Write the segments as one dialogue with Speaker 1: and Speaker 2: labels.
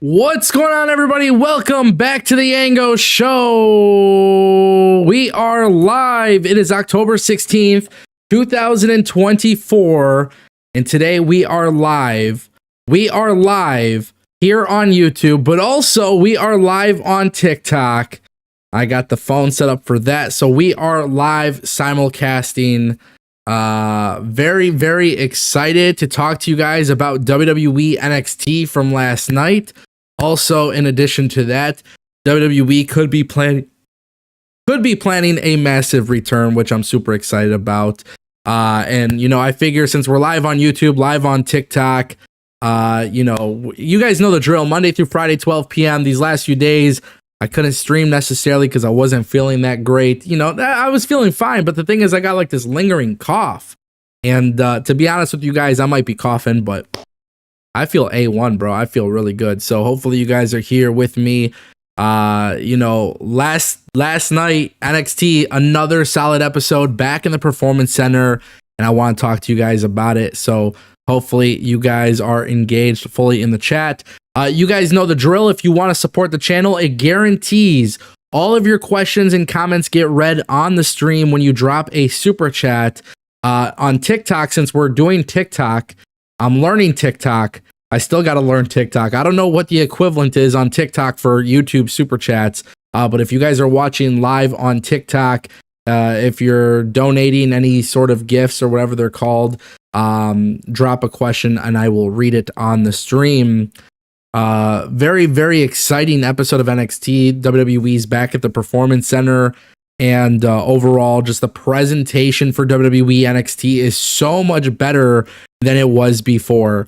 Speaker 1: What's going on, everybody? Welcome back to the Ango Show. We are live. It is October 16th, 2024. And today we are live. We are live here on YouTube, but also we are live on TikTok. I got the phone set up for that. So we are live simulcasting. Very, very excited to talk to you guys about WWE NXT from last night. Also, in addition to that, WWE could be planning a massive return, which I'm super excited about. And you know, I figure since we're live on YouTube, live on TikTok, you guys know the drill. Monday through Friday, 12 p.m. These last few days, I couldn't stream necessarily because I wasn't feeling that great. You know, I was feeling fine, but the thing is, I got like this lingering cough. And to be honest with you guys, I might be coughing, but I feel A1, bro. I feel really good. So hopefully you guys are here with me. Last night, NXT, another solid episode back in the Performance Center, and I want to talk to you guys about it. So hopefully you guys are engaged fully in the chat. You guys know the drill. If you want to support the channel, it guarantees all of your questions and comments get read on the stream when you drop a super chat. On TikTok, since we're doing TikTok, I'm learning TikTok. I still got to learn TikTok. I don't know what the equivalent is on TikTok for YouTube super chats. But if you guys are watching live on TikTok, if you're donating any sort of gifts or whatever they're called, drop a question and I will read it on the stream. Very, very exciting episode of NXT. WWE's back at the Performance Center. And overall, just the presentation for WWE NXT is so much better than it was before.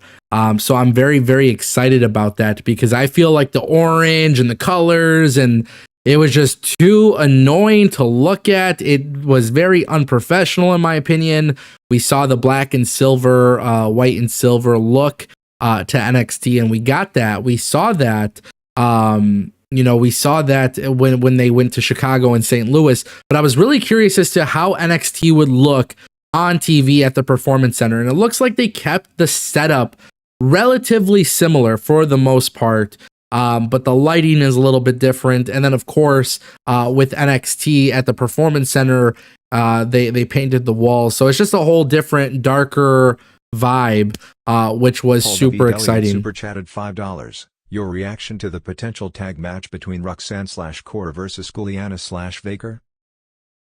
Speaker 1: So I'm very, very excited about that because I feel like the orange and the colors, and it was just too annoying to look at. It was very unprofessional, in my opinion. We saw the black and silver, white and silver look to NXT, and we got that. We saw that. We saw that when they went to Chicago and St. Louis, but I was really curious as to how NXT would look on TV at the Performance Center. And it looks like they kept the setup relatively similar for the most part. But the lighting is a little bit different. And then of course, with NXT at the Performance Center, they painted the walls. So it's just a whole different, darker vibe, which was super exciting.
Speaker 2: Super chatted $5. Your reaction to the potential tag match between Roxanne/Cora versus Juliana/Vaker?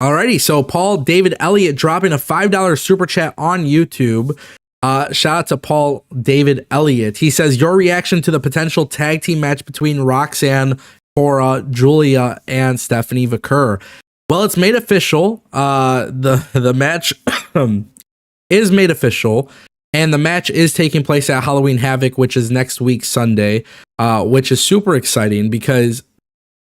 Speaker 1: Alrighty, so Paul David Elliott dropping a $5 super chat on YouTube. Shout out to Paul David Elliott. He says, your reaction to the potential tag team match between Roxanne, Cora, Julia, and Stephanie Vaquer. Well, it's made official. The match is made official. And the match is taking place at Halloween Havoc, which is next week, Sunday, which is super exciting because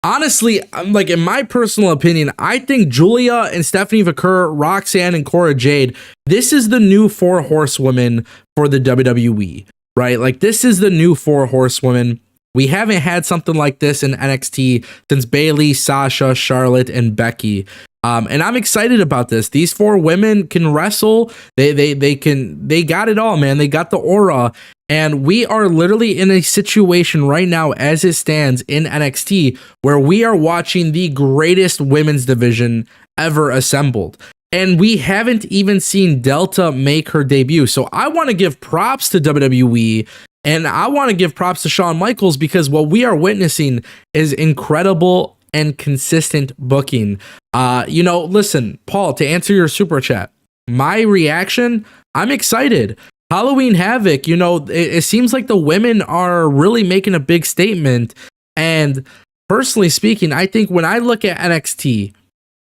Speaker 1: honestly, like in my personal opinion, I think Julia and Stephanie Vaquer, Roxanne and Cora Jade, this is the new four horsewomen for the WWE, right? Like this is the new four horsewomen. We haven't had something like this in NXT since Bayley, Sasha, Charlotte, and Becky. And I'm excited about this. These four women can wrestle. They got it all, man. They got the aura. And we are literally in a situation right now as it stands in NXT where we are watching the greatest women's division ever assembled. And we haven't even seen Delta make her debut. So I want to give props to WWE. And I want to give props to Shawn Michaels because what we are witnessing is incredible and consistent booking. Listen, Paul, to answer your super chat, my reaction, I'm excited. Halloween Havoc, it seems like the women are really making a big statement. And personally speaking, I think when I look at NXT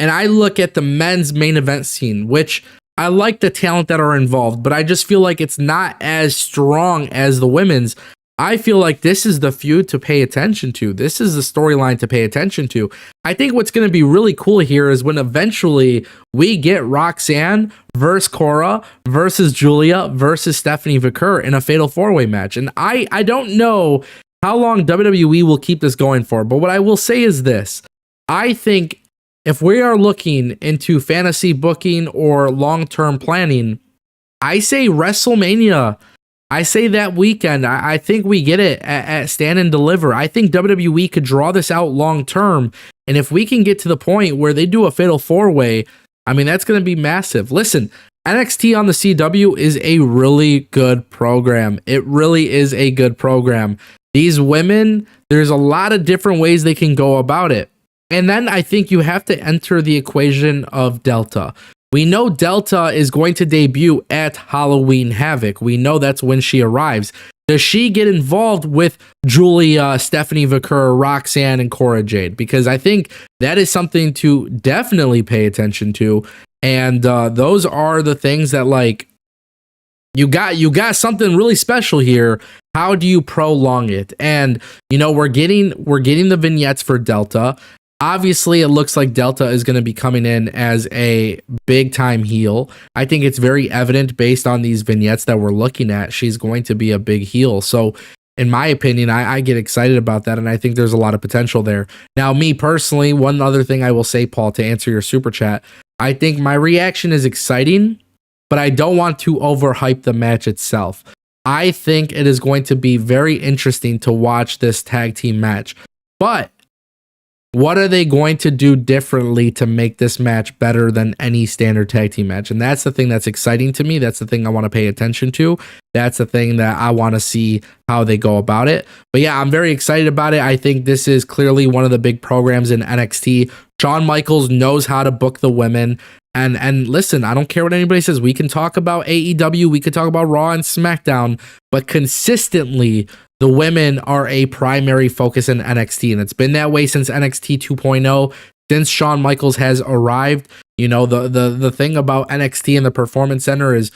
Speaker 1: and I look at the men's main event scene, which I like the talent that are involved, but I just feel like it's not as strong as the women's. I feel like this is the feud to pay attention to. This is the storyline to pay attention to. I think what's going to be really cool here is when eventually we get Roxanne versus Cora versus Julia versus Stephanie Vaquer in a fatal four-way match. And I don't know how long WWE will keep this going for, but what I will say is this. I think if we are looking into fantasy booking or long-term planning, I say WrestleMania I say that weekend. I think we get it at Stand and Deliver. I think WWE could draw this out long term. And if we can get to the point where they do a fatal 4-way, I mean, that's going to be massive. Listen, NXT on the CW is a really good program. It really is a good program. These women, there's a lot of different ways they can go about it. And then I think you have to enter the equation of Delta. We know Delta is going to debut at Halloween Havoc. We know that's when she arrives. Does she get involved with Julia, Stephanie Vaquer, Roxanne, and Cora Jade? Because I think that is something to definitely pay attention to. And those are the things that, like, you got something really special here. How do you prolong it? And we're getting the vignettes for Delta. Obviously, it looks like Delta is going to be coming in as a big time heel. I think it's very evident based on these vignettes that we're looking at. She's going to be a big heel. So in my opinion, I get excited about that. And I think there's a lot of potential there. Now, me personally, one other thing I will say, Paul, to answer your super chat, I think my reaction is exciting, but I don't want to overhype the match itself. I think it is going to be very interesting to watch this tag team match. But what are they going to do differently to make this match better than any standard tag team match? And that's the thing that's exciting to me. That's the thing I want to pay attention to. That's the thing that I want to see how they go about it. But yeah, I'm very excited about it. I think this is clearly one of the big programs in NXT. Shawn Michaels knows how to book the women. And listen, I don't care what anybody says. We can talk about AEW. We could talk about Raw and SmackDown. But consistently, the women are a primary focus in NXT, and it's been that way since NXT 2.0, since Shawn Michaels has arrived. The thing about NXT and the Performance Center is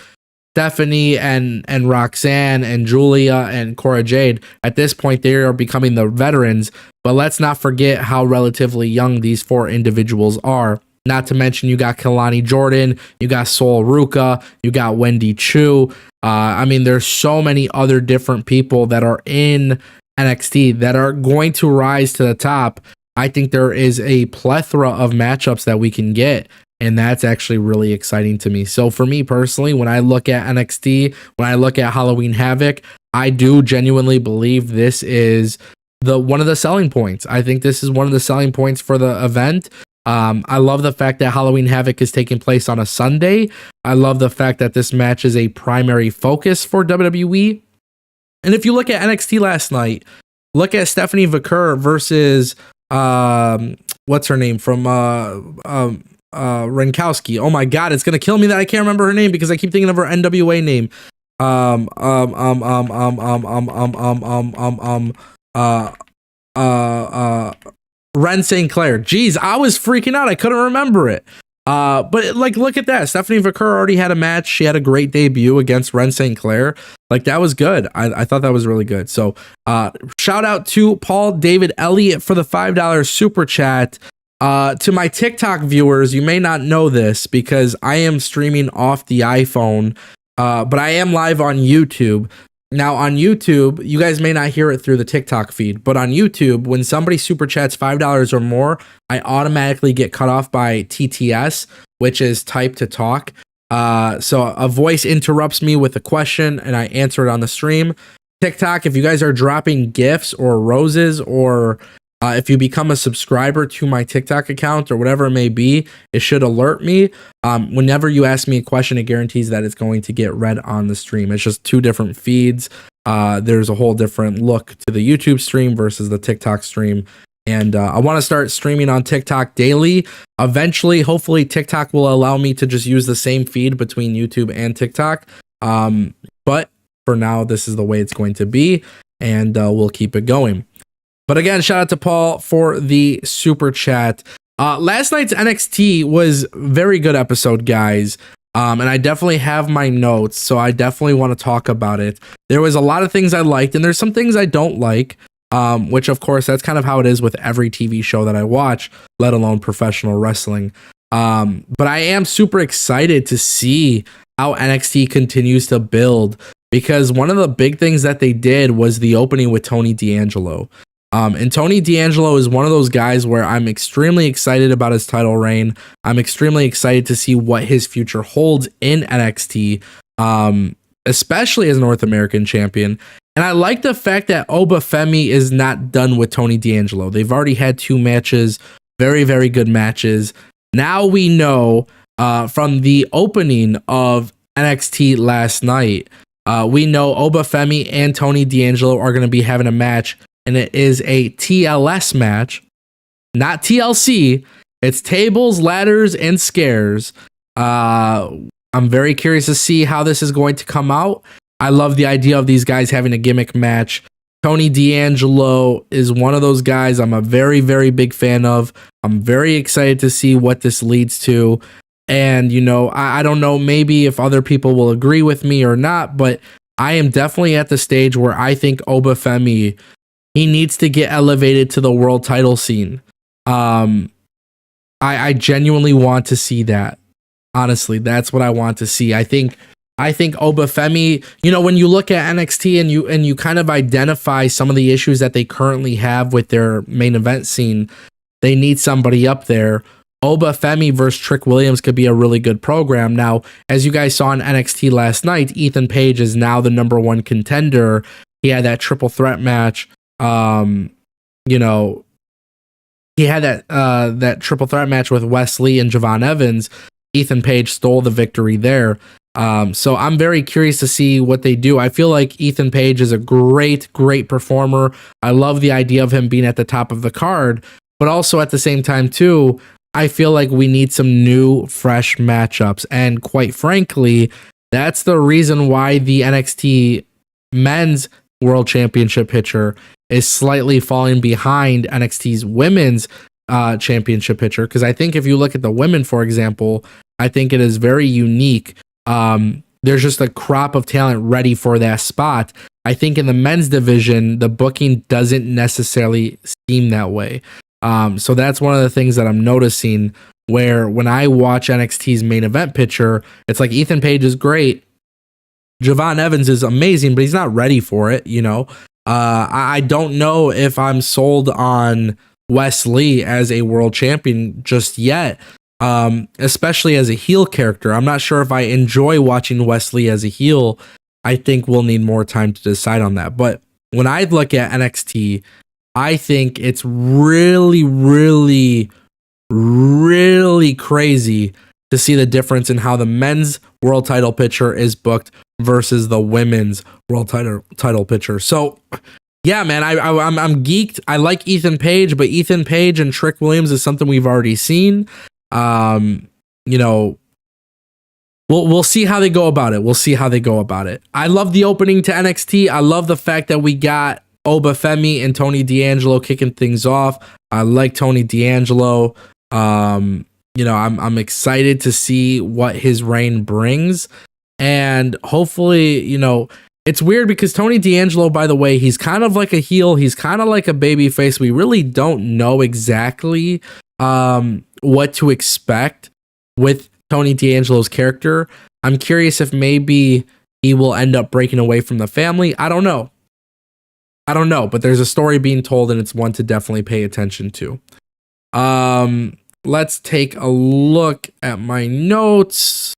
Speaker 1: Stephanie and Roxanne and Julia and Cora Jade. At this point, they are becoming the veterans, but let's not forget how relatively young these 4 individuals are. Not to mention, you got Kalani Jordan, you got Sol Ruka, you got Wendy Chu. There's so many other different people that are in NXT that are going to rise to the top. I think there is a plethora of matchups that we can get, and that's actually really exciting to me. So for me personally, when I look at NXT, when I look at Halloween Havoc, I do genuinely believe this is one of the selling points. I think this is one of the selling points for the event. I love the fact that Halloween Havoc is taking place on a Sunday. I love the fact that this match is a primary focus for WWE. And if you look at NXT last night, look at Stephanie Vaquer versus what's her name from Renkowski. Oh my God, it's gonna kill me that I can't remember her name because I keep thinking of her NWA name. Ren St. Clair. Jeez, I was freaking out. I couldn't remember it. But look at that. Stephanie Vaquer already had a match. She had a great debut against Ren St. Clair. That was good. I thought that was really good. So shout out to Paul David Elliott for the $5 super chat. To my TikTok viewers, you may not know this because I am streaming off the iPhone, but I am live on YouTube. Now on YouTube, you guys may not hear it through the TikTok feed, but on YouTube, when somebody super chats $5 or more, I automatically get cut off by TTS, which is type to talk. So a voice interrupts me with a question and I answer it on the stream. TikTok, if you guys are dropping gifts or roses, or if you become a subscriber to my TikTok account or whatever it may be, it should alert me. Whenever you ask me a question, it guarantees that it's going to get read on the stream. It's just 2 different feeds. There's a whole different look to the YouTube stream versus the TikTok stream. And I want to start streaming on TikTok daily. Eventually, hopefully, TikTok will allow me to just use the same feed between YouTube and TikTok. But for now, this is the way it's going to be, and we'll keep it going. But again, shout out to Paul for the super chat. Last night's NXT was very good episode, guys. And I definitely have my notes, so I definitely want to talk about it. There was a lot of things I liked, and there's some things I don't like, which, of course, that's kind of how it is with every TV show that I watch, let alone professional wrestling. But I am super excited to see how NXT continues to build, because one of the big things that they did was the opening with Tony D'Angelo. And Tony D'Angelo is one of those guys where I'm extremely excited about his title reign. I'm extremely excited to see what his future holds in NXT. especially as North American champion. And I like the fact that Obafemi is not done with Tony D'Angelo. They've already had 2 matches, very, very good matches. Now we know from the opening of NXT last night, we know Obafemi and Tony D'Angelo are going to be having a match, and it is a TLS match, not TLC. It's tables, ladders, and scares. I'm very curious to see how this is going to come out. I love the idea of these guys having a gimmick match. Tony D'Angelo is one of those guys I'm a very, very big fan of. I'm very excited to see what this leads to. And, you know, I don't know maybe if other people will agree with me or not, but I am definitely at the stage where I think Obafemi, he needs to get elevated to the world title scene. I genuinely want to see that. Honestly, that's what I want to see. I think Obafemi, you know, when you look at NXT and you kind of identify some of the issues that they currently have with their main event scene, they need somebody up there. Obafemi versus Trick Williams could be a really good program. Now, as you guys saw in NXT last night, Ethan Page is now the #1 contender. He had that triple threat match. You know, he had that triple threat match with Wesley and Javon Evans. Ethan Page stole the victory there. So I'm very curious to see what they do. I feel like Ethan Page is a great, great performer. I love the idea of him being at the top of the card, but also at the same time too, I feel like we need some new, fresh matchups. And quite frankly, that's the reason why the NXT Men's World Championship picture is slightly falling behind NXT's Women's Championship picture. Because I think if you look at the women, for example, I think it is very unique. There's just a crop of talent ready for that spot. I think in the men's division, the booking doesn't necessarily seem that way. So that's one of the things that I'm noticing, where when I watch NXT's main event picture, it's like Ethan Page is great. Javon Evans is amazing, but he's not ready for it. You know, I don't know if I'm sold on Wesley as a world champion just yet. Especially as a heel character. I'm not sure if I enjoy watching Wesley as a heel. I think we'll need more time to decide on that. But when I look at NXT, I think it's really, really, really crazy to see the difference in how the men's world title picture is booked versus the women's world title picture. So yeah, man, I'm geeked. I like Ethan Page, but Ethan Page and Trick Williams is something we've already seen. You know, we'll see how they go about it. I love the opening to NXT. I love the fact that we got Obafemi and Tony D'Angelo kicking things off. I like Tony D'Angelo. You know, I'm excited to see what his reign brings, and hopefully, you know, it's weird because Tony D'Angelo, by the way, he's kind of like a heel. He's kind of like a baby face. We really don't know exactly what to expect with Tony D'Angelo's character. I'm curious if maybe he will end up breaking away from the family. I don't know, but there's a story being told, and it's one to definitely pay attention to. Let's take a look at my notes.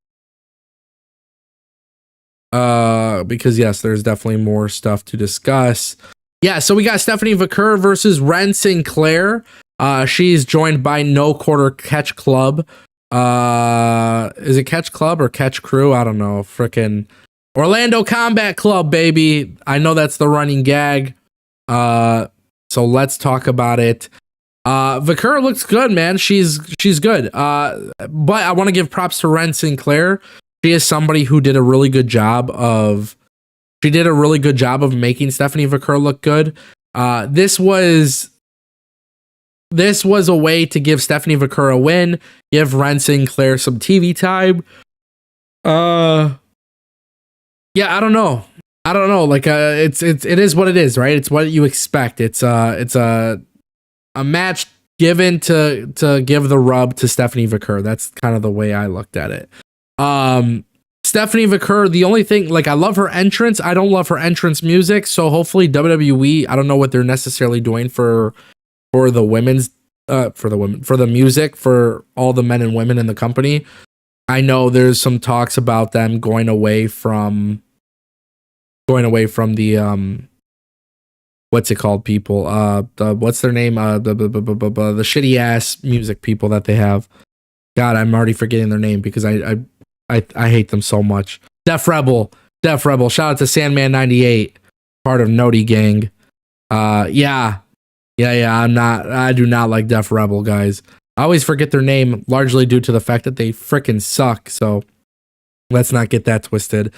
Speaker 1: Because yes, there's definitely more stuff to discuss. Yeah, so we got Stephanie Vaquer versus Ren Sinclair. She's joined by No Quarter Catch Club. Is it Catch Club or Catch Crew? I don't know. Frickin' Orlando Combat Club, baby. I know that's the running gag. So let's talk about it. Vaquer looks good, man. She's good. But I want to give props to Ren Sinclair. She is somebody who did a really good job of making Stephanie Vaquer look good. This was a way to give Stephanie Vaquer a win, give Ren Sinclair some TV time. Yeah, I don't know. Like, it is what it is, right? It's what you expect. It's a match given to give the rub to Stephanie Vaquer. That's kind of the way I looked at it. Stephanie Vaquer, the only thing, like, I love her entrance. I don't love her entrance music. So hopefully WWE, I don't know what they're necessarily doing for the women's, for the music for all the men and women in the company. I know there's some talks about them going away from going away from the what's it called people? What's their name? The shitty ass music people that they have. God, I'm already forgetting their name because I hate them so much. Def Rebel. Shout out to Sandman98, part of Noti Gang. Yeah. I do not like Def Rebel, guys. I always forget their name, largely due to the fact that they freaking suck. So let's not get that twisted.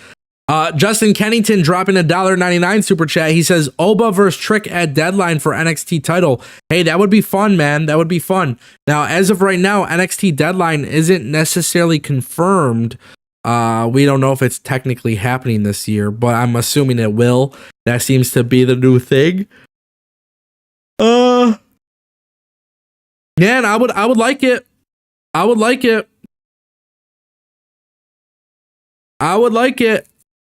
Speaker 1: Justin Kennington dropping a $1.99 super chat. He says Oba versus Trick at Deadline for NXT title. Hey, that would be fun, man. That would be fun. Now, as of right now, NXT Deadline isn't necessarily confirmed. We don't know if it's technically happening this year, but I'm assuming it will. That seems to be the new thing. Man, I would like it. I would like it.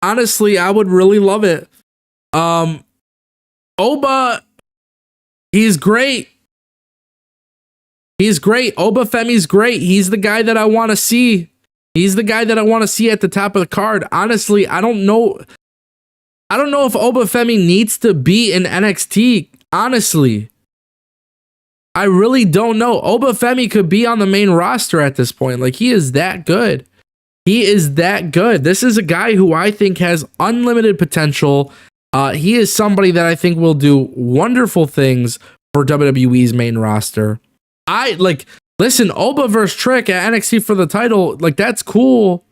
Speaker 1: Honestly, I would really love it. Oba, he's great. Obafemi's great. He's the guy that I want to see. He's the guy that I want to see at the top of the card. Honestly, I don't know if Obafemi needs to be in NXT. Honestly, I really don't know. Obafemi could be on the main roster at this point. Like, he is that good. This is a guy who I think has unlimited potential. He is somebody that I think will do wonderful things for WWE's main roster. Listen, Oba versus Trick at NXT for the title, like, that's cool.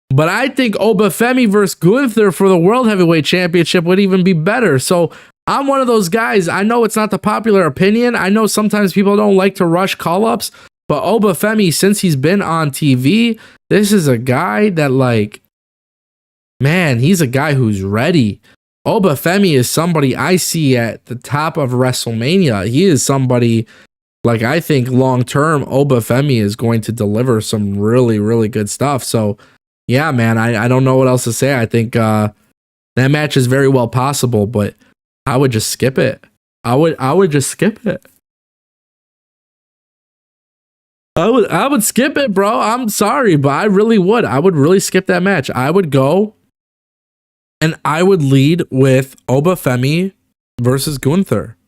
Speaker 1: But I think Obafemi versus Gunther for the World Heavyweight Championship would even be better. So I'm one of those guys. I know it's not the popular opinion. I know sometimes people don't like to rush call-ups. But Obafemi, since he's been on TV, this is a guy that, like, man, he's a guy who's ready. Obafemi is somebody I see at the top of WrestleMania. He is somebody, like, I think long-term, Obafemi is going to deliver some really, really good stuff. So, yeah, man, I don't know what else to say. I think that match is very well possible, but I would just skip it. I would just skip it. I would skip it, bro. I'm sorry, but I really would. I would really skip that match. I would go and I would lead with Obafemi versus Gunther.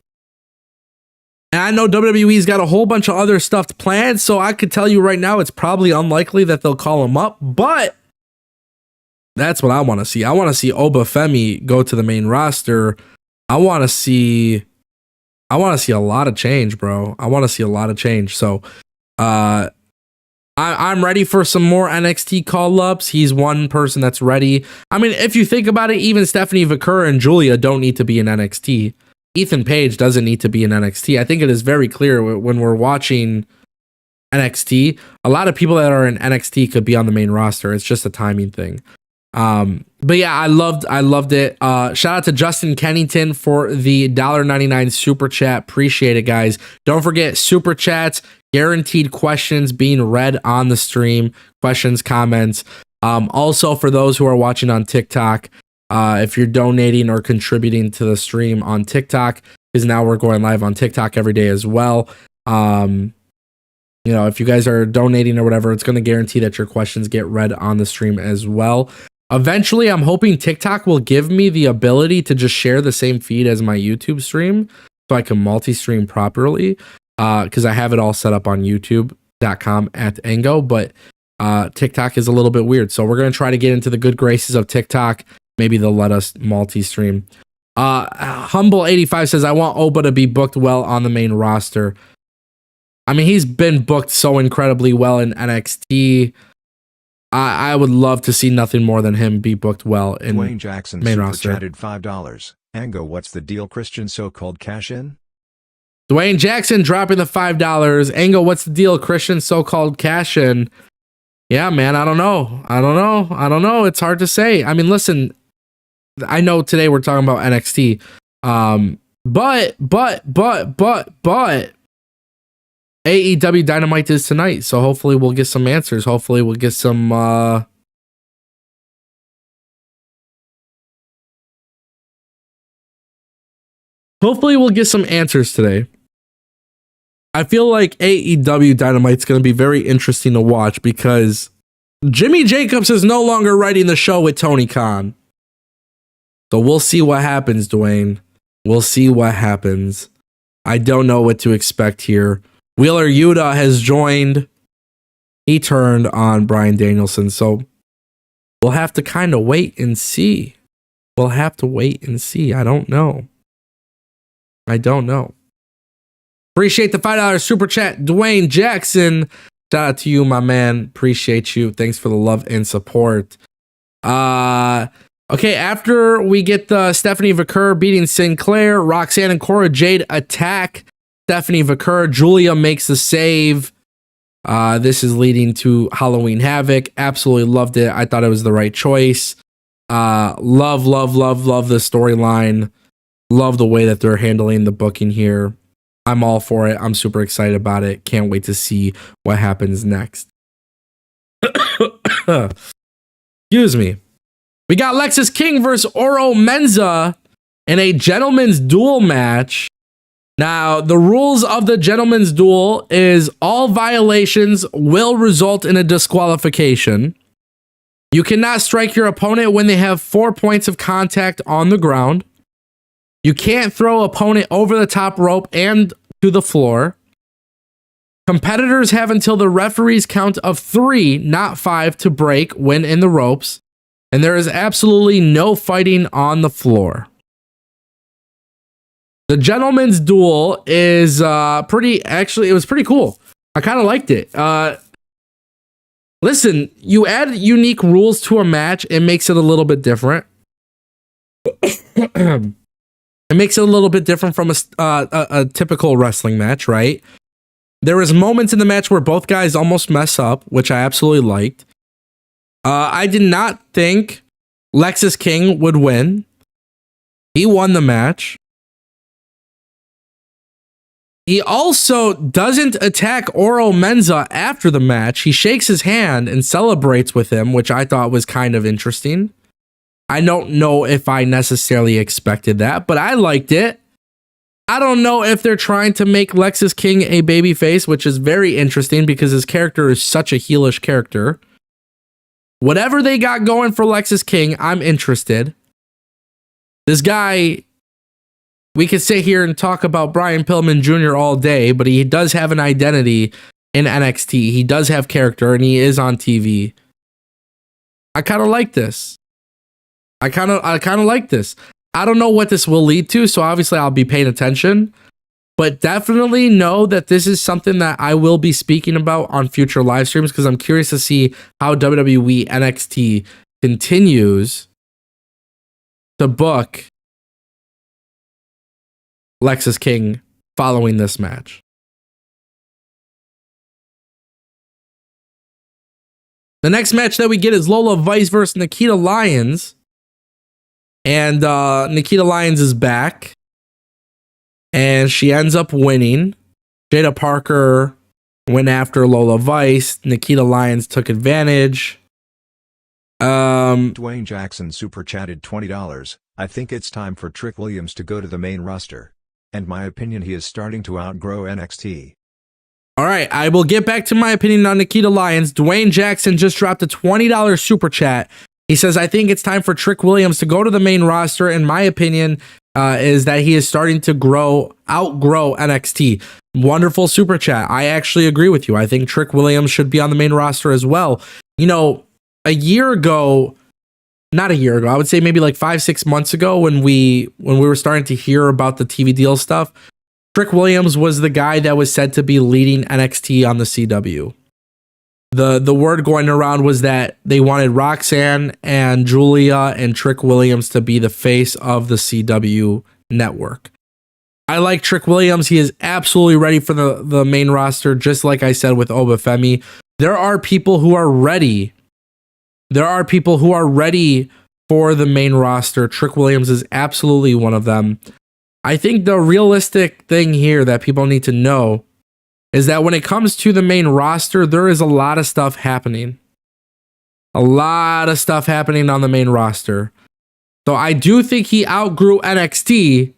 Speaker 1: And I know WWE's got a whole bunch of other stuff planned, so I could tell you right now it's probably unlikely that they'll call him up, but that's what I want to see. I want to see Obafemi go to the main roster. I want to see a lot of change, bro. I want to see a lot of change. So I'm ready for some more NXT call-ups. He's one person that's ready. I mean, if you think about it, even Stephanie Vakura and Julia don't need to be in NXT. Ethan Page doesn't need to be in NXT. I think it is very clear when we're watching NXT, a lot of people that are in NXT could be on the main roster. It's just a timing thing. But yeah, I loved it. Shout out to Justin Kennington for the $1.99 super chat. Appreciate it, guys. Don't forget, super chats, guaranteed questions being read on the stream, questions, comments. Also, for those who are watching on TikTok, if you're donating or contributing to the stream on TikTok, because now we're going live on TikTok every day as well. If you guys are donating or whatever, it's going to guarantee that your questions get read on the stream as well. Eventually, I'm hoping TikTok will give me the ability to just share the same feed as my YouTube stream so I can multi-stream properly, because I have it all set up on youtube.com at Ango, but TikTok is a little bit weird. So we're going to try to get into the good graces of TikTok. Maybe they'll let us multi-stream. Humble85 says, I want Oba to be booked well on the main roster. I mean, he's been booked so incredibly well in NXT. I would love to see nothing more than him be booked well in
Speaker 2: Dwayne Jackson
Speaker 1: main
Speaker 2: super
Speaker 1: roster.
Speaker 2: Chatted $5. Ango, what's the deal? Christian so-called cash in?
Speaker 1: Dwayne Jackson dropping the $5. Ango, what's the deal? Christian so-called cash in. Yeah, man, I don't know. It's hard to say. I mean, listen, I know today we're talking about NXT. But AEW Dynamite is tonight, so hopefully we'll get some answers. Hopefully we'll get some answers today. I feel like AEW Dynamite's going to be very interesting to watch because Jimmy Jacobs is no longer writing the show with Tony Khan. So we'll see what happens, Dwayne. We'll see what happens. I don't know what to expect here. Wheeler Yuta has joined. He turned on Bryan Danielson. So we'll have to kind of wait and see. We'll have to wait and see. I don't know. Appreciate the $5 super chat, Dwayne Jackson. Shout out to you, my man. Appreciate you. Thanks for the love and support. Okay, after we get Stephanie Vaquer beating Sinclair, Roxanne and Cora Jade attack Stephanie Vaquer. Julia makes the save. This is leading to Halloween Havoc. Absolutely loved it. I thought it was the right choice. Love the storyline. Love the way that they're handling the booking here. I'm all for it. I'm super excited about it. Can't wait to see what happens next. Excuse me. We got Lexis King versus Oro Menza in a gentleman's duel match. Now, the rules of the gentleman's duel is all violations will result in a disqualification. You cannot strike your opponent when they have 4 points of contact on the ground. You can't throw opponent over the top rope and to the floor. Competitors have until the referee's count of 3, not 5, to break when in the ropes. And there is absolutely no fighting on the floor. The gentleman's duel is it was pretty cool. I kind of liked it. Listen, you add unique rules to a match, it makes it a little bit different. It makes it a little bit different from a typical wrestling match, right? There was moments in the match where both guys almost mess up, which I absolutely liked. I did not think Lexis King would win. He won the match. He also doesn't attack Oro Menza after the match. He shakes his hand and celebrates with him, which I thought was kind of interesting. I don't know if I necessarily expected that, but I liked it. I don't know if they're trying to make Lexis King a babyface, which is very interesting because his character is such a heelish character. Whatever they got going for Lexis King, I'm interested. This guy, we could sit here and talk about Brian Pillman Jr. all day, but he does have an identity in NXT. He does have character, and he is on TV. I kind of like this. I kind of like this. I don't know what this will lead to, so obviously I'll be paying attention. But definitely know that this is something that I will be speaking about on future live streams because I'm curious to see how WWE NXT continues to book Lexis King following this match. The next match that we get is Lola Vice versus Nikita Lions. And Nikita Lions is back. And she ends up winning. Jada Parker went after Lola Vice. Nikita Lions took advantage.
Speaker 2: Dwayne Jackson super chatted $20. I think it's time for Trick Williams to go to the main roster. And my opinion, he is starting to outgrow NXT.
Speaker 1: All right, I will get back to my opinion on Nikita Lions. Dwayne Jackson just dropped a $20 super chat. He says, I think it's time for Trick Williams to go to the main roster. In my opinion, is that he is starting to outgrow NXT. Wonderful super chat. I actually agree with you. I think Trick Williams should be on the main roster as well. You know, not a year ago, I would say maybe like 5-6 months ago when we were starting to hear about the TV deal stuff, Trick Williams was the guy that was said to be leading NXT on the CW. The word going around was that they wanted Roxanne and Julia and Trick Williams to be the face of the CW network. I like Trick Williams. He is absolutely ready for the main roster, just like I said with Obafemi. There are people who are ready. There are people who are ready for the main roster. Trick Williams is absolutely one of them. I think the realistic thing here that people need to know is that when it comes to the main roster, there is a lot of stuff happening. A lot of stuff happening on the main roster. So I do think he outgrew NXT,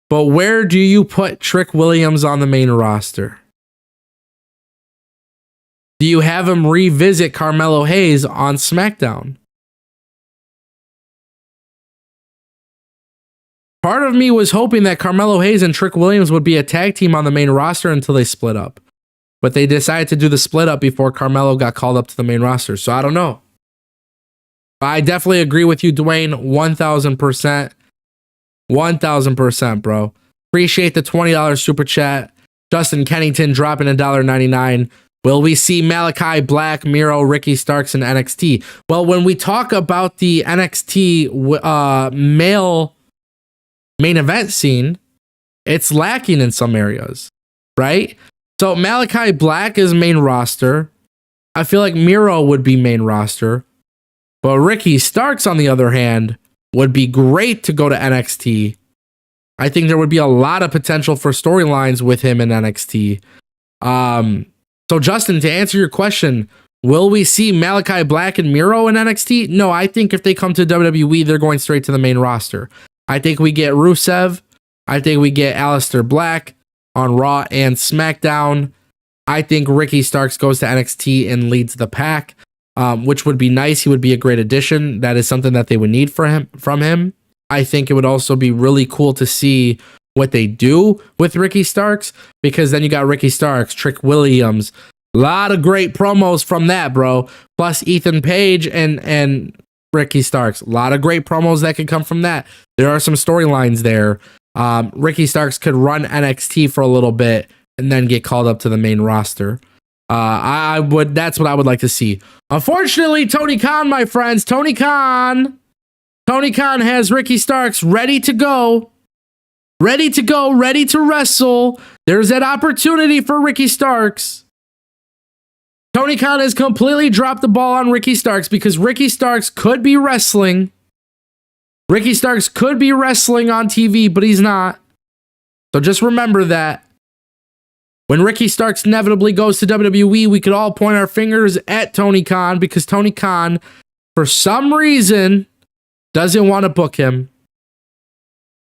Speaker 1: but where do you put Trick Williams on the main roster? Do you have him revisit Carmelo Hayes on SmackDown? Part of me was hoping that Carmelo Hayes and Trick Williams would be a tag team on the main roster until they split up. But they decided to do the split up before Carmelo got called up to the main roster. So I don't know. I definitely agree with you, Dwayne. 1,000%. 1,000%, bro. Appreciate the $20 super chat. Justin Kennington dropping $1.99. Will we see Malachi Black, Miro, Ricky Starks in NXT? Well, when we talk about the NXT male main event scene, it's lacking in some areas, right? So Malachi Black is main roster. I feel like Miro would be main roster. But Ricky Starks, on the other hand, would be great to go to NXT. I think there would be a lot of potential for storylines with him in NXT. So Justin, to answer your question, will we see Malachi Black and Miro in NXT? No, I think if they come to WWE, they're going straight to the main roster. I think we get Rusev. I think we get Aleister Black on Raw and SmackDown. I think Ricky Starks goes to NXT and leads the pack, which would be nice. He would be a great addition. That is something that they would need from him. I think it would also be really cool to see what they do with Ricky Starks, because then you got Ricky Starks, Trick Williams, a lot of great promos from that, bro. Plus Ethan Page and Ricky Starks, a lot of great promos that could come from that. There are some storylines there. Ricky Starks could run NXT for a little bit and then get called up to the main roster. That's what I would like to see. Unfortunately, Tony Khan, my friends, Tony Khan has Ricky Starks ready to go, ready to wrestle. There's that opportunity for Ricky Starks. Tony Khan has completely dropped the ball on Ricky Starks because Ricky Starks could be wrestling. Ricky Starks could be wrestling on TV, but he's not. So just remember that. When Ricky Starks inevitably goes to WWE, we could all point our fingers at Tony Khan because Tony Khan, for some reason, doesn't want to book him.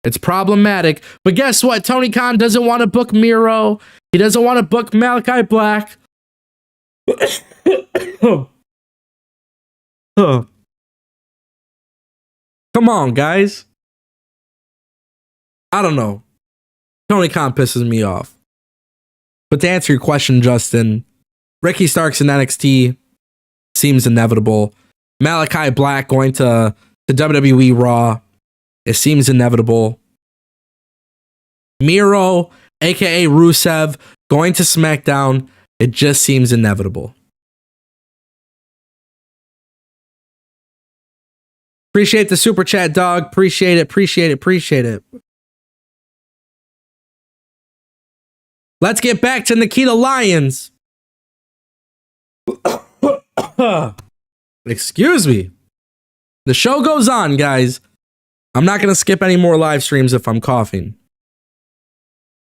Speaker 1: It's problematic. But guess what? Tony Khan doesn't want to book Miro. He doesn't want to book Malachi Black. Come on, guys. I don't know. Tony Khan pisses me off. But to answer your question, Justin, Ricky Starks in NXT seems inevitable. Malachi Black going to WWE Raw, it seems inevitable. Miro, aka Rusev, going to SmackDown, it just seems inevitable. Appreciate the super chat, dog. Appreciate it. Let's get back to Nikita Lions. Excuse me. The show goes on, guys. I'm not going to skip any more live streams if I'm coughing.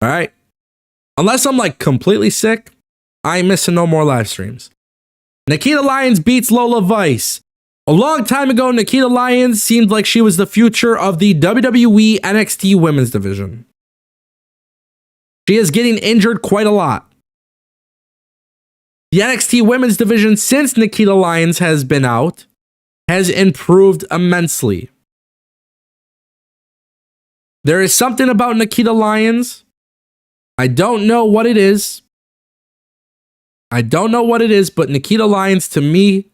Speaker 1: All right? Unless I'm like completely sick, I ain't missing no more live streams. Nikita Lions beats Lola Vice. A long time ago, Nikita Lions seemed like she was the future of the WWE NXT women's division. She is getting injured quite a lot. The NXT women's division, since Nikita Lions has been out, has improved immensely. There is something about Nikita Lions. I don't know what it is. But Nikita Lions, to me,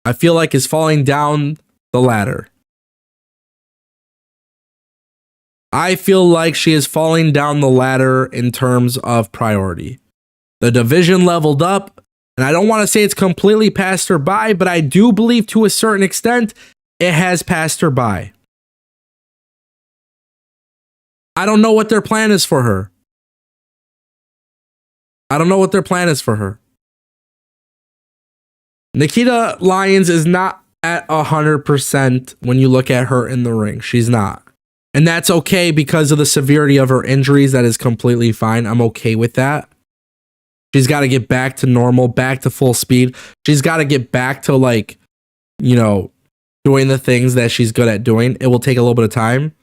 Speaker 1: I feel like is falling down the ladder. I feel like she is falling down the ladder in terms of priority. The division leveled up, and I don't want to say it's completely passed her by, but I do believe to a certain extent it has passed her by. I don't know what their plan is for her. Nikita Lions is not at 100% when you look at her in the ring. She's not. And that's okay because of the severity of her injuries. That is completely fine. I'm okay with that. She's got to get back to normal, back to full speed. She's got to get back to doing the things that she's good at doing. It will take a little bit of time.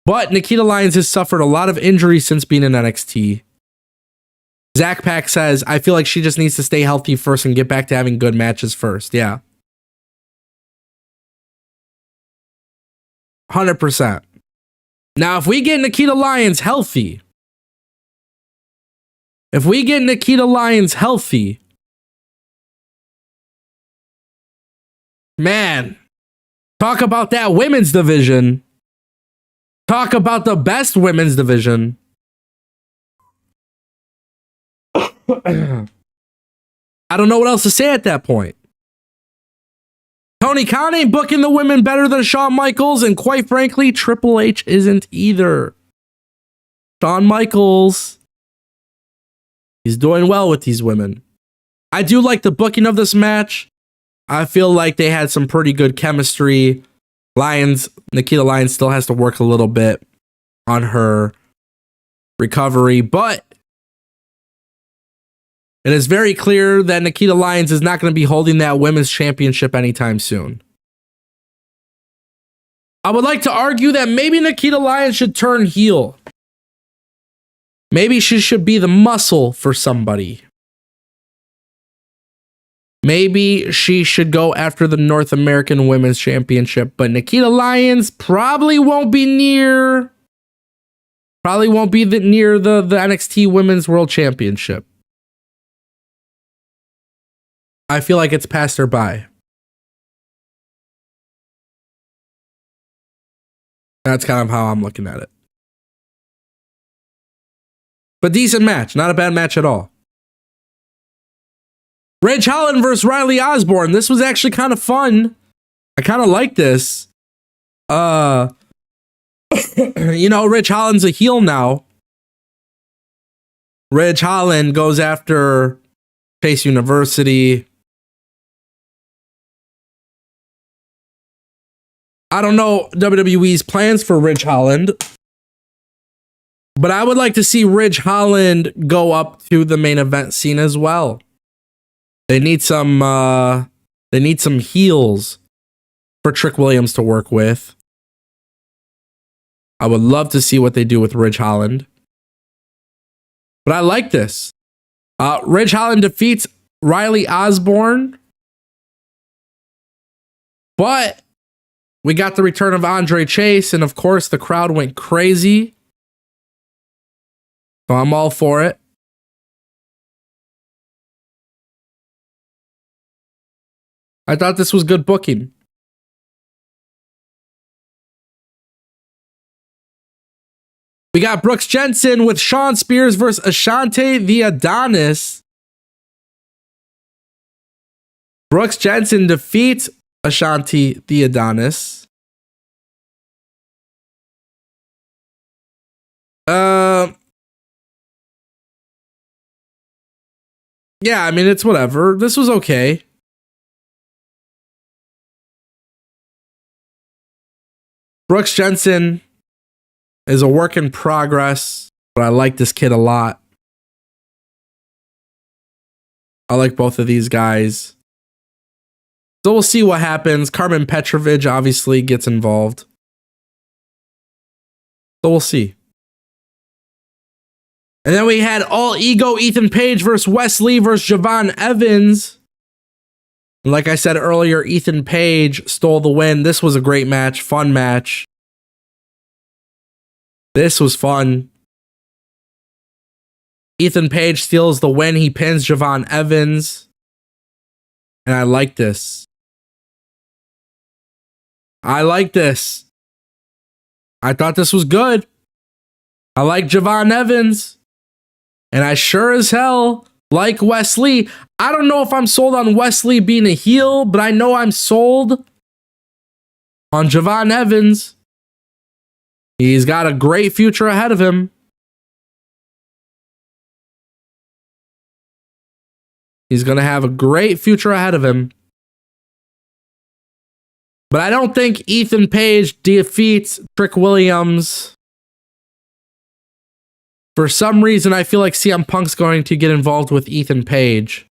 Speaker 1: But Nikita Lions has suffered a lot of injuries since being in NXT. Zach Pack says, I feel like she just needs to stay healthy first and get back to having good matches first. Yeah. 100%. Now, if we get Nikita Lions healthy, man, talk about that women's division. Talk about the best women's division. I don't know what else to say at that point. Tony Khan ain't booking the women better than Shawn Michaels, and quite frankly, Triple H isn't either. Shawn Michaels, he's doing well with these women. I do like the booking of this match. I feel like they had some pretty good chemistry. Nikita Lions still has to work a little bit on her recovery, but it is very clear that Nikita Lions is not going to be holding that women's championship anytime soon. I would like to argue that maybe Nikita Lions should turn heel. Maybe she should be the muscle for somebody. Maybe she should go after the North American Women's Championship, but Nikita Lions probably won't be near the NXT Women's World Championship. I feel like it's passed her by. That's kind of how I'm looking at it. But decent match. Not a bad match at all. Ridge Holland versus Riley Osborne. This was actually kind of fun. I kind of like this. Ridge Holland's a heel now. Ridge Holland goes after Chase University. I don't know WWE's plans for Ridge Holland, but I would like to see Ridge Holland go up to the main event scene as well. They need some heels for Trick Williams to work with. I would love to see what they do with Ridge Holland. But I like this. Ridge Holland defeats Riley Osborne. But we got the return of Andre Chase, and of course the crowd went crazy. So I'm all for it. I thought this was good booking. We got Brooks Jensen with Shawn Spears versus Ashante the Adonis. Brooks Jensen defeats Ashante the Adonis. Yeah, I mean, it's whatever. This was okay. Brooks Jensen is a work in progress, but I like this kid a lot. I like both of these guys. So we'll see what happens. Carmen Petrovic obviously gets involved. So we'll see. And then we had All Ego Ethan Page versus Wesley versus Javon Evans. And like I said earlier, Ethan Page stole the win. This was a great match, fun match. This was fun. Ethan Page steals the win. He pins Javon Evans. And I like this. I like this. I thought this was good. I like Javon Evans. And I sure as hell like Wesley. I don't know if I'm sold on Wesley being a heel, but I know I'm sold on Javon Evans. He's got a great future ahead of him. He's going to have a great future ahead of him. But I don't think Ethan Page defeats Trick Williams. For some reason, I feel like CM Punk's going to get involved with Ethan Page.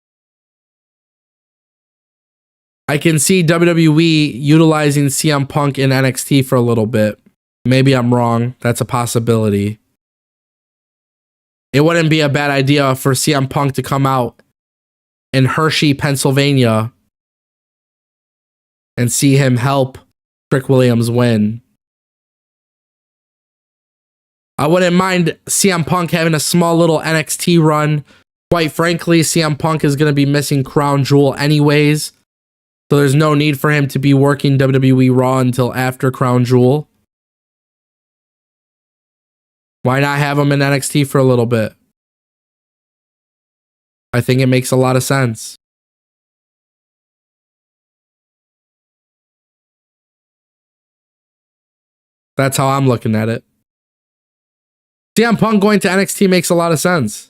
Speaker 1: I can see WWE utilizing CM Punk in NXT for a little bit. Maybe I'm wrong. That's a possibility. It wouldn't be a bad idea for CM Punk to come out in Hershey, Pennsylvania, and see him help Trick Williams win. I wouldn't mind CM Punk having a small little NXT run. Quite frankly, CM Punk is going to be missing Crown Jewel anyways. So there's no need for him to be working WWE Raw until after Crown Jewel. Why not have him in NXT for a little bit? I think it makes a lot of sense. That's how I'm looking at it. CM Punk going to NXT makes a lot of sense.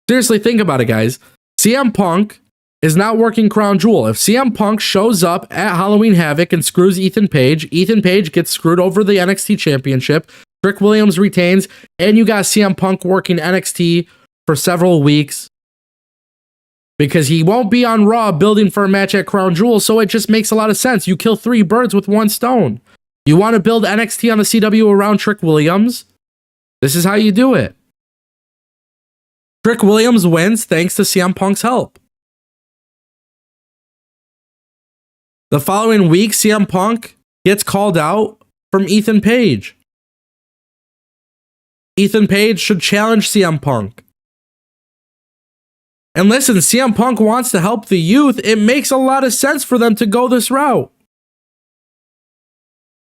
Speaker 1: Seriously, think about it, guys. CM Punk is not working Crown Jewel. If CM Punk shows up at Halloween Havoc and screws Ethan Page gets screwed over the NXT Championship, Trick Williams retains, and you got CM Punk working NXT for several weeks because he won't be on Raw building for a match at Crown Jewel, so it just makes a lot of sense. You kill 3 birds with 1 stone. You want to build NXT on the CW around Trick Williams? This is how you do it. Trick Williams wins thanks to CM Punk's help. The following week, CM Punk gets called out from Ethan Page. Ethan Page should challenge CM Punk. And listen, CM Punk wants to help the youth. It makes a lot of sense for them to go this route.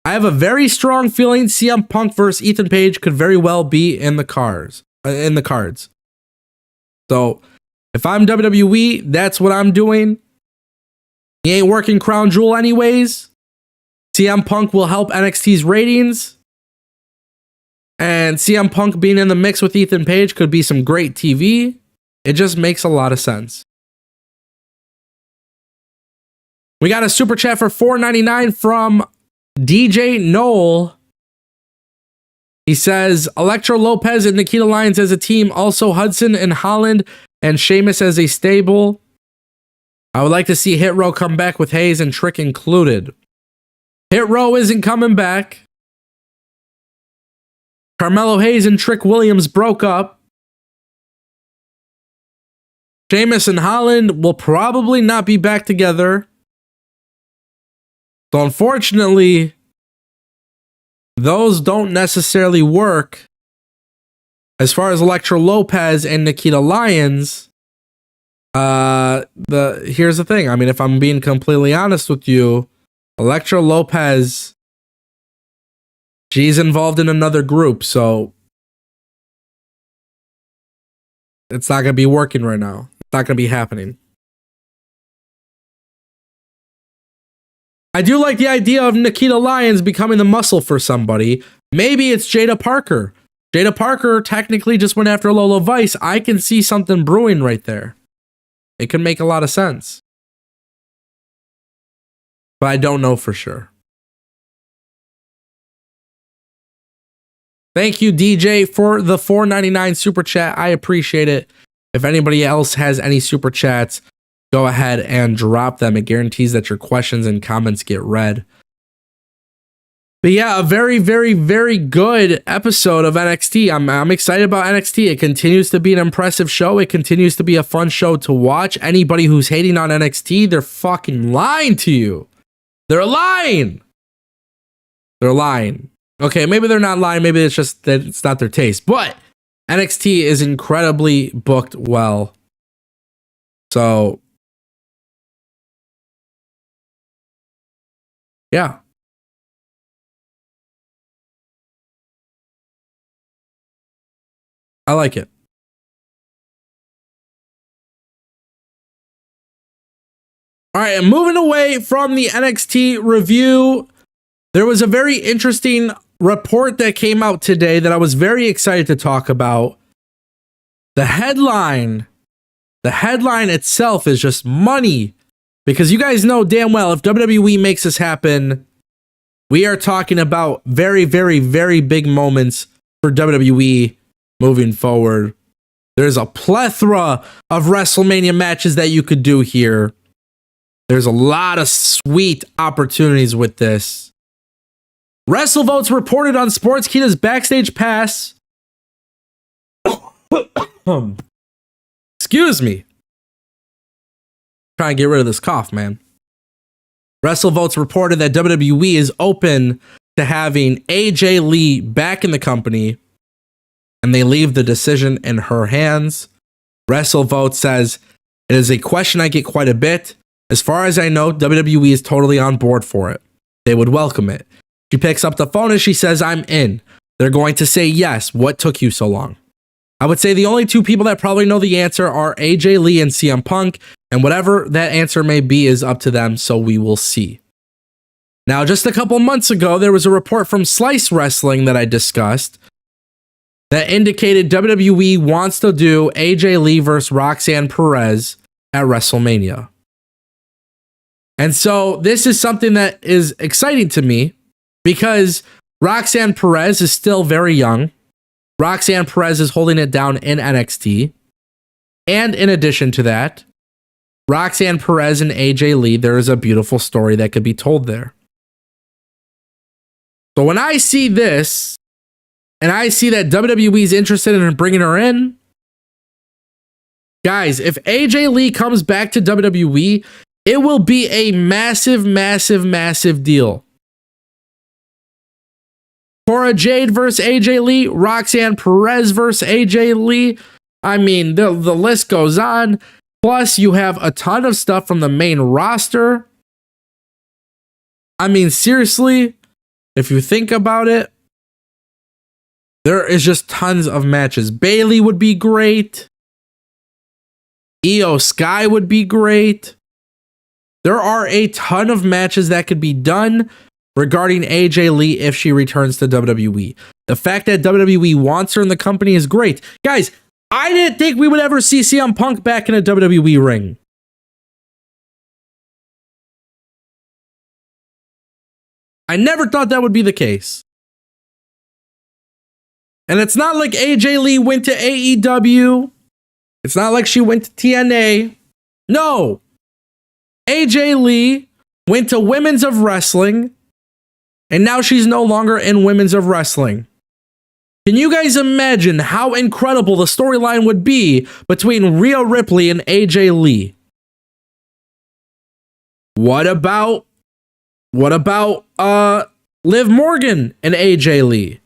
Speaker 1: I have a very strong feeling CM Punk versus Ethan Page could very well be in the cards. So, if I'm WWE, that's what I'm doing. He ain't working Crown Jewel anyways. CM Punk will help NXT's ratings. And CM Punk being in the mix with Ethan Page could be some great TV. It just makes a lot of sense. We got a super chat for $4.99 from DJ Noel. He says, Electra Lopez and Nikita Lions as a team, also Hudson and Holland and Sheamus as a stable. I would like to see Hit Row come back with Hayes and Trick included. Hit Row isn't coming back. Carmelo Hayes and Trick Williams broke up. Sheamus and Holland will probably not be back together. So unfortunately, those don't necessarily work. As far as Electra Lopez and Nikita Lions, here's the thing. I mean, if I'm being completely honest with you, Electra Lopez, she's involved in another group, so it's not going to be working right now. It's not going to be happening. I do like the idea of Nikita Lions becoming the muscle for somebody. Maybe it's Jada Parker. Jada Parker technically just went after Lola Vice. I can see something brewing right there. It could make a lot of sense. But I don't know for sure. Thank you, DJ, for the $4.99 super chat. I appreciate it. If anybody else has any super chats, go ahead and drop them. It guarantees that your questions and comments get read. But yeah, a very, very, very good episode of NXT. I'm excited about NXT. It continues to be an impressive show. It continues to be a fun show to watch. Anybody who's hating on NXT, they're fucking lying to you. They're lying. They're lying. Okay, maybe they're not lying. Maybe it's just that it's not their taste. But NXT is incredibly booked well. So, yeah. I like it. All right, moving away from the NXT review, there was a very interesting report that came out today that I was very excited to talk about. The headline itself is just money, because you guys know damn well if WWE makes this happen, we are talking about very, very, very big moments for WWE moving forward. There's a plethora of WrestleMania matches that you could do here. There's a lot of sweet opportunities with this. WrestleVotes reported on Sportskeeda's Backstage Pass. Excuse me. Trying to get rid of this cough, man. WrestleVotes reported that WWE is open to having AJ Lee back in the company, and they leave the decision in her hands. WrestleVote says, it is a question I get quite a bit. As far as I know, WWE is totally on board for it. They would welcome it. She picks up the phone and she says, I'm in. They're going to say yes. What took you so long? I would say the only two people that probably know the answer are AJ Lee and CM Punk, and whatever that answer may be is up to them, so we will see. Now, just a couple months ago, there was a report from Slice Wrestling that I discussed that indicated WWE wants to do AJ Lee versus Roxanne Perez at WrestleMania. And so this is something that is exciting to me because Roxanne Perez is still very young. Roxanne Perez is holding it down in NXT. And in addition to that, Roxanne Perez and AJ Lee, there is a beautiful story that could be told there. So when I see this, and I see that WWE is interested in bringing her in, guys, if AJ Lee comes back to WWE, it will be a massive, massive, massive deal. Cora Jade versus AJ Lee, Roxanne Perez versus AJ Lee. I mean, the list goes on. Plus, you have a ton of stuff from the main roster. I mean, seriously, if you think about it, there is just tons of matches. Bayley would be great. Io Sky would be great. There are a ton of matches that could be done regarding AJ Lee if she returns to WWE. The fact that WWE wants her in the company is great. Guys, I didn't think we would ever see CM Punk back in a WWE ring. I never thought that would be the case. And it's not like AJ Lee went to AEW. It's not like she went to TNA. No. AJ Lee went to Women's of Wrestling, and now she's no longer in Women's of Wrestling. Can you guys imagine how incredible the storyline would be between Rhea Ripley and AJ Lee? What about Liv Morgan and AJ Lee?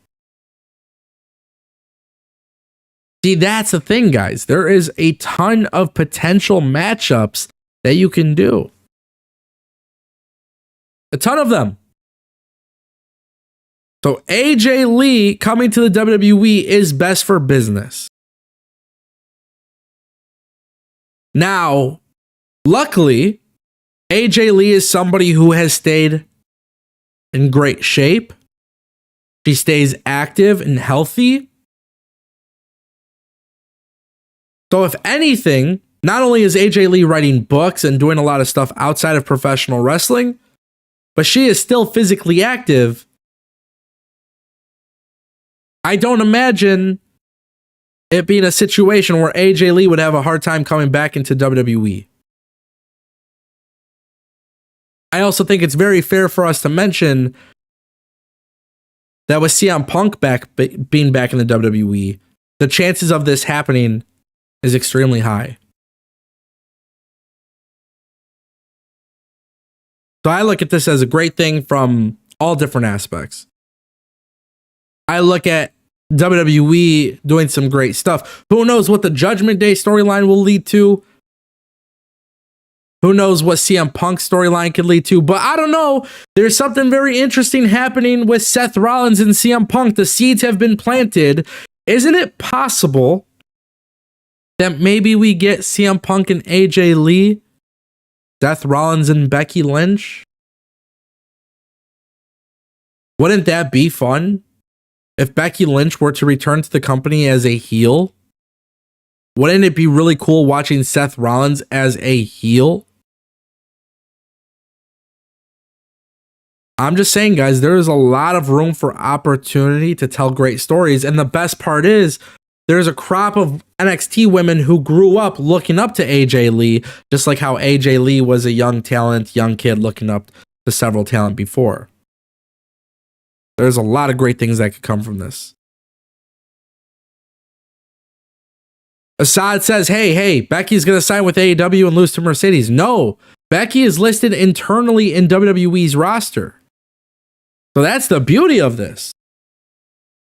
Speaker 1: See, that's the thing, guys. There is a ton of potential matchups that you can do. A ton of them. So AJ Lee coming to the WWE is best for business. Now, luckily, AJ Lee is somebody who has stayed in great shape. She stays active and healthy. So if anything, not only is AJ Lee writing books and doing a lot of stuff outside of professional wrestling, but she is still physically active. I don't imagine it being a situation where AJ Lee would have a hard time coming back into WWE. I also think it's very fair for us to mention that with CM Punk being back in the WWE, the chances of this happening is extremely high. So I look at this as a great thing from all different aspects. I look at WWE doing some great stuff. Who knows what the Judgment Day storyline will lead to? Who knows what CM Punk storyline could lead to? But I don't know. There's something very interesting happening with Seth Rollins and CM Punk. The seeds have been planted. Isn't it possible that maybe we get CM Punk and AJ Lee, Seth Rollins and Becky Lynch? Wouldn't that be fun? If Becky Lynch were to return to the company as a heel, wouldn't it be really cool watching Seth Rollins as a heel? I'm just saying, guys, there is a lot of room for opportunity to tell great stories. And the best part is there's a crop of NXT women who grew up looking up to AJ Lee, just like how AJ Lee was a young talent, young kid looking up to several talent before. There's a lot of great things that could come from this. Assad says, hey, Becky's going to sign with AEW and lose to Mercedes. No, Becky is listed internally in WWE's roster. So that's the beauty of this.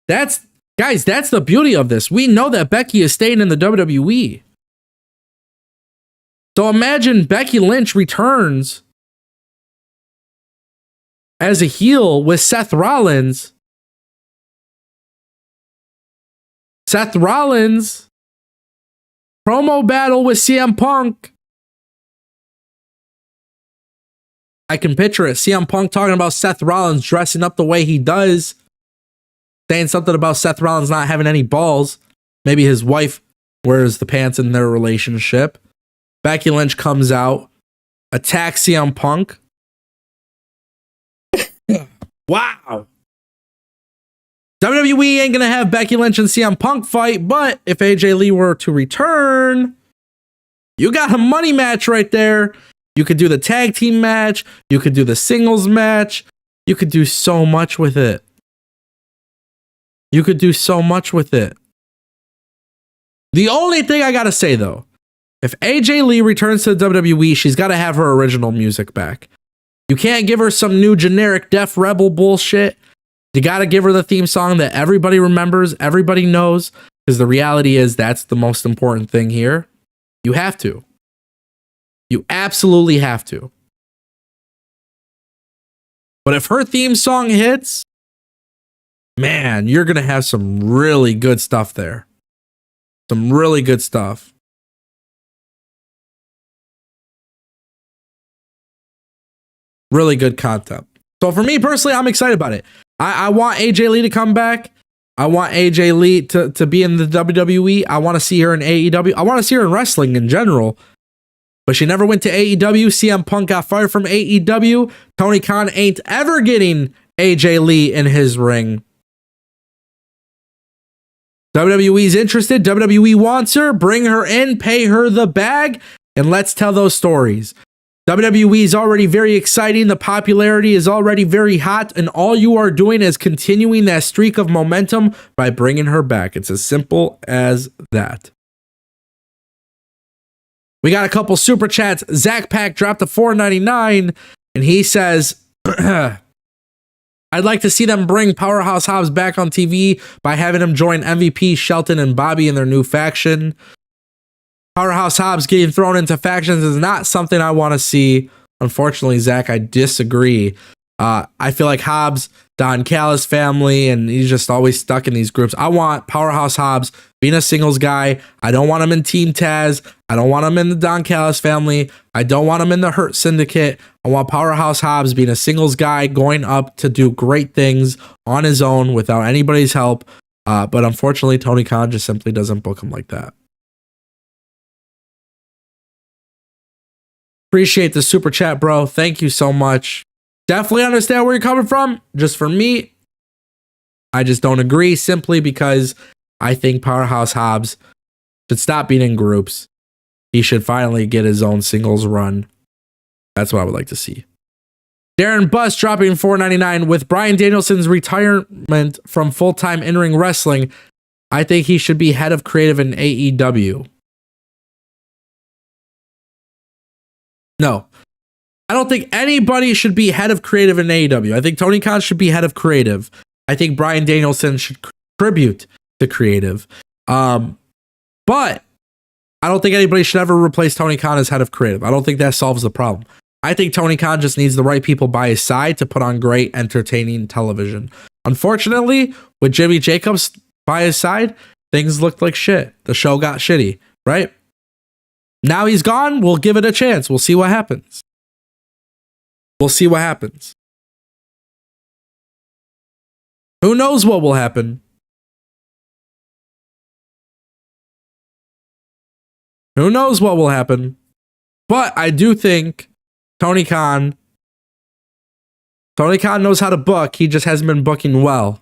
Speaker 1: That's the beauty of this. We know that Becky is staying in the WWE. So imagine Becky Lynch returns as a heel with Seth Rollins. Seth Rollins promo battle with CM Punk. I can picture it. CM Punk talking about Seth Rollins dressing up the way he does, saying something about Seth Rollins not having any balls. Maybe his wife wears the pants in their relationship. Becky Lynch comes out, attacks CM Punk. Wow. WWE ain't going to have Becky Lynch and CM Punk fight, but if AJ Lee were to return, you got a money match right there. You could do the tag team match. You could do the singles match. You could do so much with it. You could do so much with it. The only thing I got to say, though, if AJ Lee returns to the WWE, she's got to have her original music back. You can't give her some new generic Def Rebel bullshit. You got to give her the theme song that everybody remembers, everybody knows, because the reality is that's the most important thing here. You have to. You absolutely have to. But if her theme song hits, man, you're going to have some really good stuff there. Some really good stuff. Really good content. So for me personally, I'm excited about it. I want AJ Lee to come back. I want AJ Lee to be in the WWE. I want to see her in AEW. I want to see her in wrestling in general. But she never went to AEW. CM Punk got fired from AEW. Tony Khan ain't ever getting AJ Lee in his ring. WWE's interested. WWE wants her. Bring her in. Pay her the bag. And let's tell those stories. WWE is already very exciting. The popularity is already very hot. And all you are doing is continuing that streak of momentum by bringing her back. It's as simple as that. We got a couple super chats. Zach Pack dropped a $4.99 and he says, I'd like to see them bring Powerhouse Hobbs back on TV by having him join MVP, Shelton, and Bobby in their new faction. Powerhouse Hobbs getting thrown into factions is not something I want to see. Unfortunately, Zach, I disagree. I feel like Hobbs, Don Callis family, and he's just always stuck in these groups. I want Powerhouse Hobbs being a singles guy. I don't want him in Team Taz. I don't want him in the Don Callis family. I don't want him in the Hurt Syndicate. I want Powerhouse Hobbs being a singles guy, going up to do great things on his own without anybody's help. But unfortunately, Tony Khan just simply doesn't book him like that. Appreciate the super chat, bro. Thank you so much. Definitely understand where you're coming from. Just for me, I just don't agree simply because I think Powerhouse Hobbs should stop being in groups. He should finally get his own singles run. That's what I would like to see. Darren Buss dropping $4.99 with Bryan Danielson's retirement from full-time in-ring wrestling. I think he should be head of creative in AEW. No. I don't think anybody should be head of creative in AEW. I think Tony Khan should be head of creative. I think Bryan Danielson should contribute to creative. But I don't think anybody should ever replace Tony Khan as head of creative. I don't think that solves the problem. I think Tony Khan just needs the right people by his side to put on great, entertaining television. Unfortunately, with Jimmy Jacobs by his side, things looked like shit. The show got shitty, right? Now he's gone. We'll give it a chance. We'll see what happens. We'll see what happens. Who knows what will happen? Who knows what will happen? But I do think Tony Khan knows how to book. He just hasn't been booking well.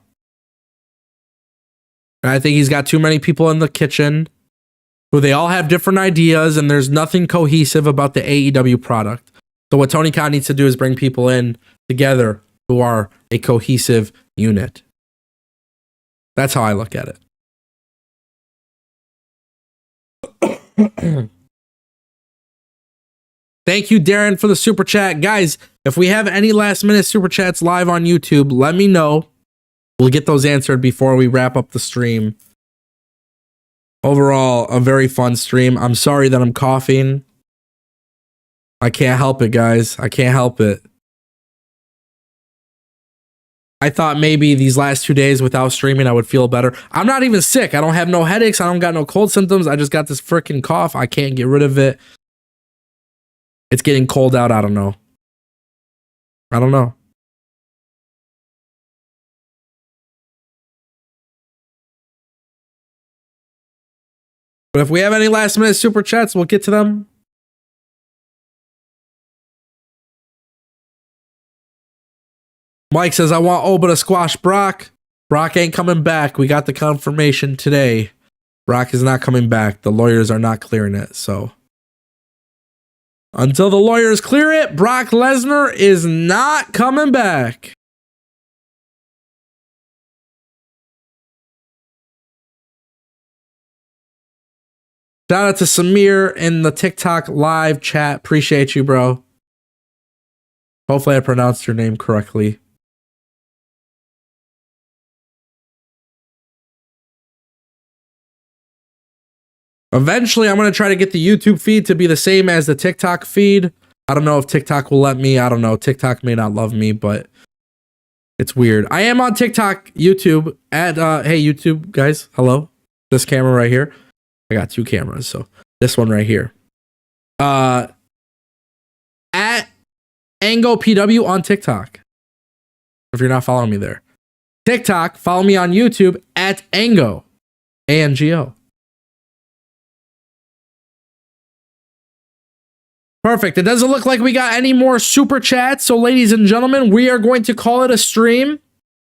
Speaker 1: And I think he's got too many people in the kitchen who they all have different ideas and there's nothing cohesive about the AEW product. So what Tony Khan needs to do is bring people in together who are a cohesive unit. That's how I look at it. Thank you, Darren, for the super chat. Guys, If we have any last minute super chats live on YouTube, let me know. We'll get those answered before we wrap up the stream. Overall, a very fun stream. I'm sorry that I'm coughing. I can't help it, guys. I can't help it. I thought maybe these last 2 days without streaming, I would feel better. I'm not even sick. I don't have no headaches. I don't got no cold symptoms. I just got this freaking cough. I can't get rid of it. It's getting cold out. I don't know. I don't know. But if we have any last minute super chats, we'll get to them. Mike says, I want Oba to squash Brock. Brock ain't coming back. We got the confirmation today. Brock is not coming back. The lawyers are not clearing it. So until the lawyers clear it, Brock Lesnar is not coming back. Shout out to Samir in the TikTok live chat. Appreciate you, bro. Hopefully I pronounced your name correctly. Eventually, I'm going to try to get the YouTube feed to be the same as the TikTok feed. I don't know if TikTok will let me. I don't know. TikTok may not love me, but it's weird. I am on TikTok, YouTube, at, hey, YouTube, guys, hello. This camera right here. I got 2 cameras, so this one right here. At Ango PW on TikTok. If you're not following me there. TikTok, follow me on YouTube at Ango. ANGO. Perfect. It doesn't look like we got any more super chats. So, ladies and gentlemen, we are going to call it a stream.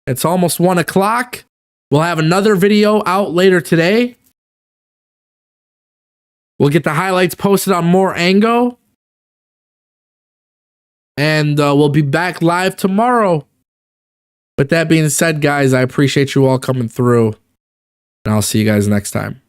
Speaker 1: It's almost 1 o'clock. We'll have another video out later today. We'll get the highlights posted on more Ango. And we'll be back live tomorrow. With that being said, guys, I appreciate you all coming through. And I'll see you guys next time.